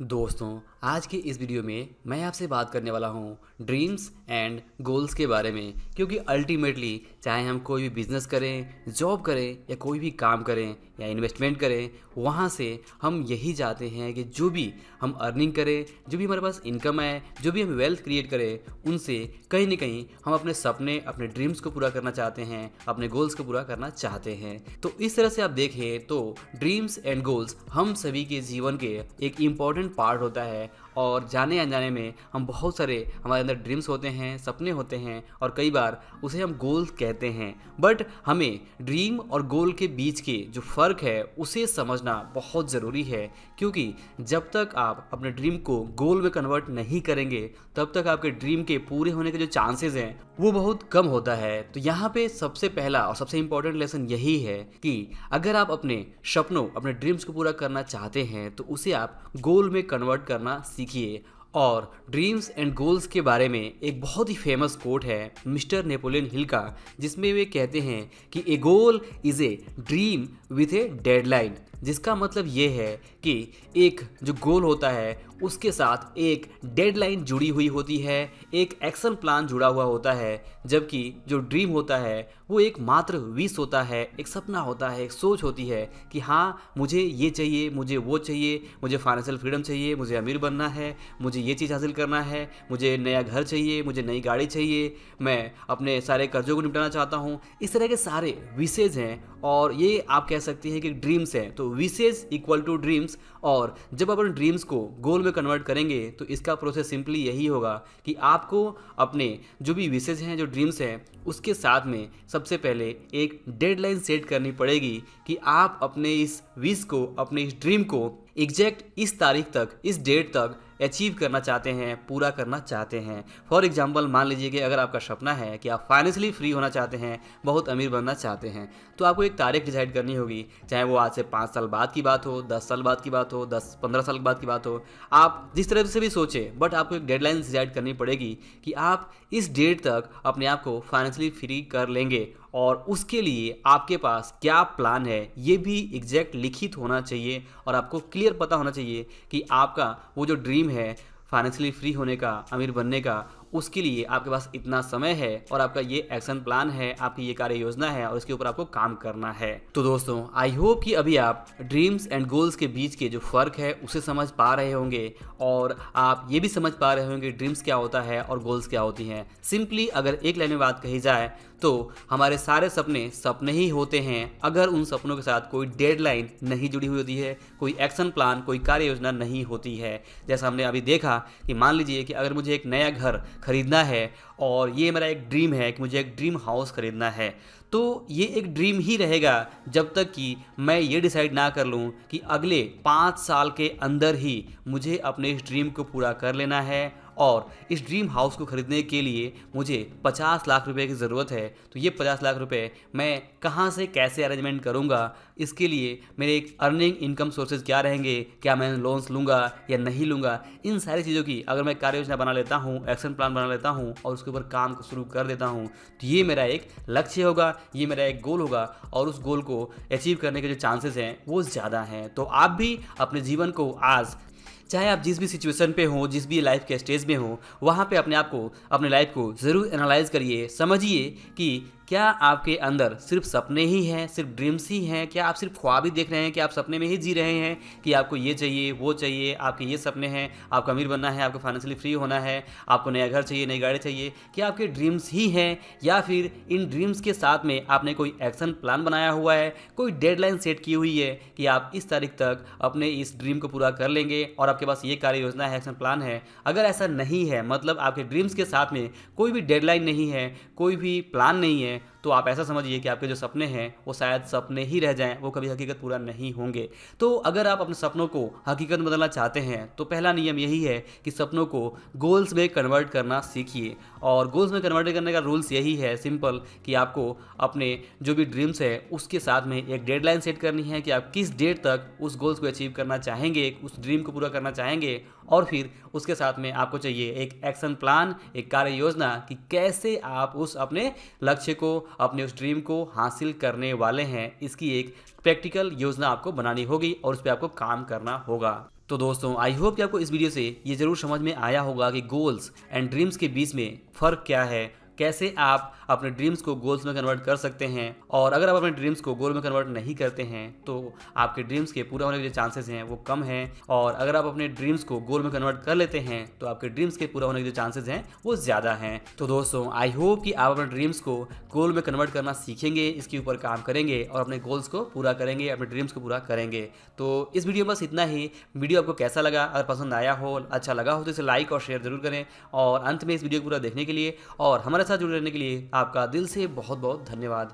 दोस्तों, आज के इस वीडियो में मैं आपसे बात करने वाला हूँ ड्रीम्स एंड गोल्स के बारे में। क्योंकि अल्टीमेटली चाहे हम कोई भी बिजनेस करें, जॉब करें या कोई भी काम करें या इन्वेस्टमेंट करें, वहाँ से हम यही चाहते हैं कि जो भी हम अर्निंग करें, जो भी हमारे पास इनकम है, जो भी हम वेल्थ क्रिएट करें, उनसे कहीं ना कहीं हम अपने सपने, अपने ड्रीम्स को पूरा करना चाहते हैं, अपने गोल्स को पूरा करना चाहते हैं। तो इस तरह से आप देखें तो ड्रीम्स एंड गोल्स हम सभी के जीवन के एक इम्पॉर्टेंट पार्ट होता है। और जाने अनजाने में हम बहुत सारे हमारे अंदर ड्रीम्स होते हैं, सपने होते हैं, और कई बार उसे हम गोल्स कहते हैं। बट हमें ड्रीम और गोल के बीच के जो फ़र्क है उसे समझना बहुत ज़रूरी है। क्योंकि जब तक आप अपने ड्रीम को गोल में कन्वर्ट नहीं करेंगे, तब तक आपके ड्रीम के पूरे होने के जो चांसेस हैं वो बहुत कम होता है। तो यहाँ पे सबसे पहला और सबसे इम्पोर्टेंट लेसन यही है कि अगर आप अपने सपनों, अपने ड्रीम्स को पूरा करना चाहते हैं तो उसे आप गोल में कन्वर्ट करना सीखिए। और ड्रीम्स एंड गोल्स के बारे में एक बहुत ही फेमस कोट है मिस्टर नेपोलियन हिल का, जिसमें वे कहते हैं कि a goal is a dream with a deadline. जिसका मतलब ये है कि एक जो गोल होता है उसके साथ एक डेडलाइन जुड़ी हुई होती है, एक एक्शन प्लान जुड़ा हुआ होता है। जबकि जो ड्रीम होता है वो एक मात्र विश होता है, एक सपना होता है, एक सोच होती है कि हाँ मुझे ये चाहिए, मुझे वो चाहिए, मुझे फाइनेंशियल फ्रीडम चाहिए, मुझे अमीर बनना है, मुझे ये चीज़ हासिल करना है, मुझे नया घर चाहिए, मुझे नई गाड़ी चाहिए, मैं अपने सारे कर्जों को निपटाना चाहता हूँ। इस तरह के सारे विशेज़ हैं और ये आप कह सकते हैं कि ड्रीम्स हैं। तो विशेज़ इक्वल टू ड्रीम्स। और जब आप अपने ड्रीम्स को गोल में कन्वर्ट करेंगे तो इसका प्रोसेस सिंपली यही होगा कि आपको अपने जो भी विशेज़ हैं, जो ड्रीम्स हैं, उसके साथ में सबसे पहले एक डेडलाइन सेट करनी पड़ेगी कि आप अपने इस विश को, अपने इस ड्रीम को एग्जैक्ट इस तारीख तक, इस डेट तक अचीव करना चाहते हैं, पूरा करना चाहते हैं। फॉर एग्जांपल मान लीजिए कि अगर आपका सपना है कि आप फाइनेंशियली फ्री होना चाहते हैं, बहुत अमीर बनना चाहते हैं, तो आपको एक तारीख डिसाइड करनी होगी। चाहे वो आज से 5 साल बाद की बात हो, 10 साल बाद की बात हो, 10-15 साल बाद की बात हो, आप जिस तरह से भी सोचें, बट आपको एक डेडलाइन डिसाइड करनी पड़ेगी कि आप इस डेट तक अपने आप को फाइनेंशियली फ्री कर लेंगे। और उसके लिए आपके पास क्या प्लान है ये भी एग्जैक्ट लिखित होना चाहिए और आपको क्लियर पता होना चाहिए कि आपका वो जो ड्रीम है फाइनेंशियली फ्री होने का, अमीर बनने का, उसके लिए आपके पास इतना समय है और आपका ये एक्शन प्लान है, आपकी ये कार्य योजना है और इसके ऊपर आपको काम करना है। तो दोस्तों, आई होप कि अभी आप ड्रीम्स एंड गोल्स के बीच के जो फ़र्क है उसे समझ पा रहे होंगे और आप ये भी समझ पा रहे होंगे ड्रीम्स क्या होता है और गोल्स क्या होती हैं। सिंपली अगर एक लाइन में बात कही जाए तो हमारे सारे सपने सपने ही होते हैं अगर उन सपनों के साथ कोई डेडलाइन नहीं जुड़ी हुई होती है, कोई एक्शन प्लान, कोई कार्य योजना नहीं होती है। जैसा हमने अभी देखा कि मान लीजिए कि अगर मुझे एक नया घर खरीदना है और ये मेरा एक ड्रीम है कि मुझे एक ड्रीम हाउस खरीदना है, तो ये एक ड्रीम ही रहेगा जब तक कि मैं ये डिसाइड ना कर लूँ कि अगले 5 साल के अंदर ही मुझे अपने इस ड्रीम को पूरा कर लेना है। और इस ड्रीम हाउस को ख़रीदने के लिए मुझे 50 लाख रुपए की ज़रूरत है। तो ये 50 लाख रुपए मैं कहाँ से कैसे अरेंजमेंट करूँगा, इसके लिए मेरे एक अर्निंग इनकम सोर्सेज क्या रहेंगे, क्या मैं लोन्स लूँगा या नहीं लूँगा, इन सारी चीज़ों की अगर मैं कार्य योजना बना लेता हूँ, एक्शन प्लान बना लेता हूँ और उसके ऊपर काम को शुरू कर देता हूँ, तो ये मेरा एक लक्ष्य होगा, ये मेरा एक गोल होगा और उस गोल को अचीव करने के जो चांसेस हैं वो ज़्यादा हैं। तो आप भी अपने जीवन को आज, चाहे आप जिस भी सिचुएशन पे हो, जिस भी लाइफ के स्टेज में हो, वहाँ पे अपने आप को, अपने लाइफ को ज़रूर एनालाइज करिए। समझिए कि क्या आपके अंदर सिर्फ सपने ही हैं, सिर्फ ड्रीम्स ही हैं, क्या आप सिर्फ ख्वाब ही देख रहे हैं कि आप सपने में ही जी रहे हैं कि आपको ये चाहिए, वो चाहिए, आपके ये सपने हैं, आपको अमीर बनना है, आपको फाइनेंशियली फ्री होना है, आपको नया घर चाहिए, नई गाड़ी चाहिए, क्या आपके ड्रीम्स ही हैं या फिर इन ड्रीम्स के साथ में आपने कोई एक्शन प्लान बनाया हुआ है, कोई डेडलाइन सेट की हुई है कि आप इस तारीख तक अपने इस ड्रीम को पूरा कर लेंगे और आपके पास ये कार्य योजना है, एक्शन प्लान है। अगर ऐसा नहीं है, मतलब आपके ड्रीम्स के साथ में कोई भी डेडलाइन नहीं है, कोई भी प्लान नहीं है, तो आप ऐसा समझिए कि आपके जो सपने हैं वो शायद सपने ही रह जाएं, वो कभी हकीकत पूरा नहीं होंगे। तो अगर आप अपने सपनों को हकीकत में बदलना चाहते हैं तो पहला नियम यही है कि सपनों को गोल्स में कन्वर्ट करना सीखिए। और गोल्स में कन्वर्ट करने का रूल्स यही है सिंपल, कि आपको अपने जो भी ड्रीम्स है उसके साथ में एक डेडलाइन सेट करनी है कि आप किस डेट तक उस गोल्स को अचीव करना चाहेंगे, उस ड्रीम को पूरा करना चाहेंगे। और फिर उसके साथ में आपको चाहिए एक एक्शन प्लान, एक कार्य योजना कि कैसे आप उस अपने लक्ष्य को, अपने उस ड्रीम को हासिल करने वाले हैं। इसकी एक प्रैक्टिकल योजना आपको बनानी होगी और उस पर आपको काम करना होगा। तो दोस्तों आई होप कि आपको इस वीडियो से ये ज़रूर समझ में आया होगा कि गोल्स एंड ड्रीम्स के बीच में फ़र्क क्या है, कैसे आप अपने ड्रीम्स को गोल्स में कन्वर्ट कर सकते हैं। और अगर आप अपने ड्रीम्स को गोल में कन्वर्ट नहीं करते हैं तो आपके ड्रीम्स के पूरा होने के जो चांसेस हैं वो कम हैं, और अगर आप अपने ड्रीम्स को गोल में कन्वर्ट कर लेते हैं तो आपके ड्रीम्स के पूरा होने के जो चांसेस हैं वो ज़्यादा हैं। तो दोस्तों आई होप कि आप अपने ड्रीम्स को गोल में कन्वर्ट करना सीखेंगे, इसके ऊपर काम करेंगे और अपने गोल्स को पूरा करेंगे, अपने ड्रीम्स को पूरा करेंगे। तो इस वीडियो में बस इतना ही। वीडियो आपको कैसा लगा, अगर पसंद आया हो, अच्छा लगा हो तो इसे लाइक और शेयर जरूर करें। और अंत में इस वीडियो को पूरा देखने के लिए और हमारे साथ जुड़े रहने के लिए आपका दिल से बहुत बहुत धन्यवाद।